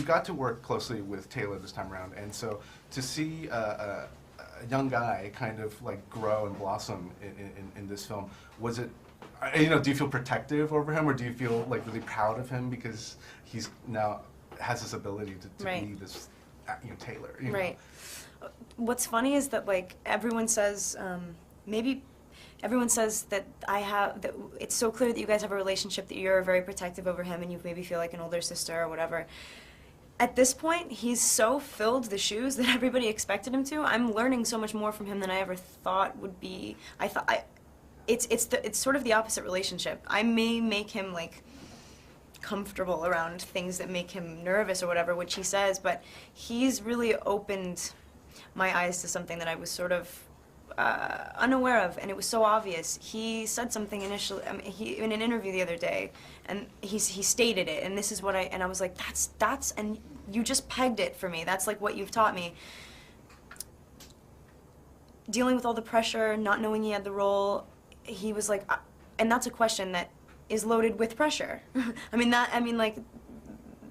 you got to work closely with Taylor this time around, and so to see a young guy kind of like grow and blossom in this film, was it, you know, do you feel protective over him, or do you feel like really proud of him because he's now has this ability to Right. be this, you know, Taylor? You Right. know? What's funny is that like everyone says, maybe everyone says that that it's so clear that you guys have a relationship that you're very protective over him and you maybe feel like an older sister or whatever. At this point, he's so filled the shoes that everybody expected him to. I'm learning so much more from him than I ever thought would be. It's sort of the opposite relationship. I may make him like comfortable around things that make him nervous or whatever, which he says, but he's really opened my eyes to something that I was sort of unaware of, and it was so obvious. He said something initially, in an interview the other day, and he stated it, and this is what I was like, that's, and you just pegged it for me. That's like what you've taught me. Dealing with all the pressure, not knowing he had the role, he was like, and that's a question that is loaded with pressure.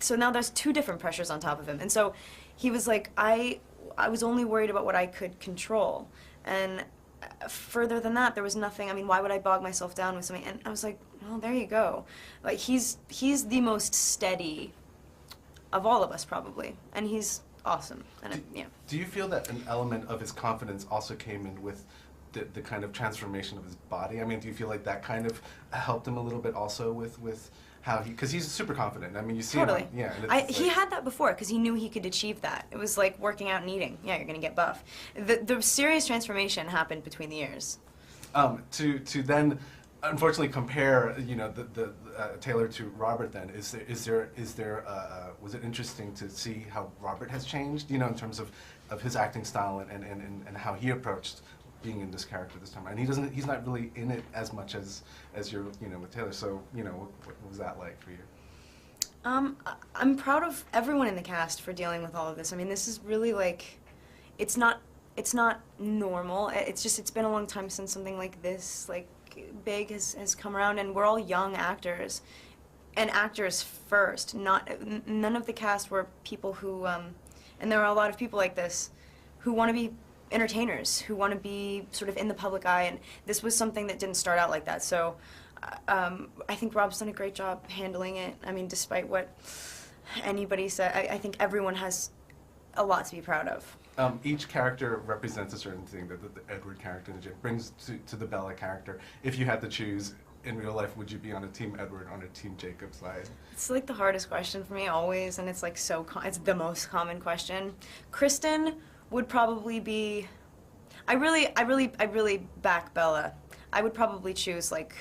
So now there's two different pressures on top of him, and so he was like, I was only worried about what I could control. And further than that, there was nothing. I mean, why would I bog myself down with something? And I was like, well, there you go. Like, he's the most steady of all of us, probably. And he's awesome. And yeah. Do you feel that an element of his confidence also came in with the kind of transformation of his body? I mean, do you feel like that kind of helped him a little bit also with how because he's super confident. I mean, you see totally. him, yeah. He had that before because he knew he could achieve that. It was like working out and eating. Yeah, you're gonna get buff. The serious transformation happened between the years. To then, unfortunately, compare the Taylor to Robert. Then was it interesting to see how Robert has changed? You know, in terms of his acting style and how he approached being in this character this time, and he's not really in it as much as you're with Taylor. So what was that like for you? I'm proud of everyone in the cast for dealing with all of this. I mean, this is really like, it's not normal. It's been a long time since something like this, like big, has come around, and we're all young actors, and actors first. None of the cast were people who, and there are a lot of people like this who want to be entertainers, who want to be sort of in the public eye, and this was something that didn't start out like that. So I think Rob's done a great job handling it. I mean, despite what anybody said, I think everyone has a lot to be proud of. Each character represents a certain thing that the Edward character brings to the Bella character. If you had to choose in real life, would you be on a Team Edward, on a Team Jacob side? It's like the hardest question for me always, and it's like it's the most common question. Kristen would probably be, I really back Bella. I would probably choose like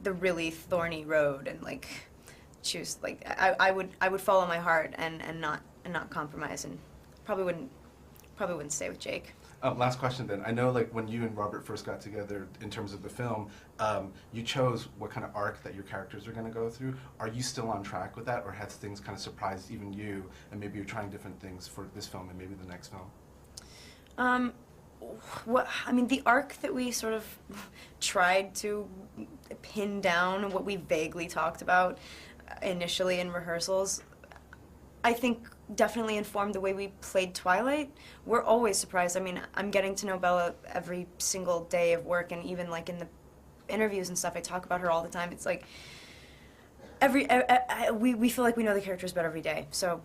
the really thorny road and like choose like I would follow my heart and not compromise, and probably wouldn't stay with Jake. Last question then. I know like when you and Robert first got together in terms of the film, you chose what kind of arc that your characters are going to go through. Are you still on track with that, or has things kind of surprised even you, and maybe you're trying different things for this film and maybe the next film? The arc that we sort of tried to pin down, what we vaguely talked about initially in rehearsals, I think definitely informed the way we played Twilight. We're always surprised. I mean, I'm getting to know Bella every single day of work, and even like in the interviews and stuff, I talk about her all the time. It's like we feel like we know the characters better every day. So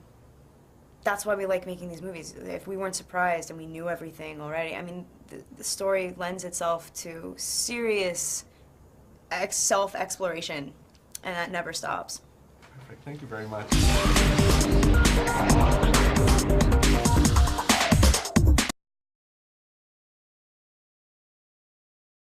that's why we like making these movies. If we weren't surprised and we knew everything already, I mean, the story lends itself to serious self-exploration, and that never stops. Perfect. Thank you very much.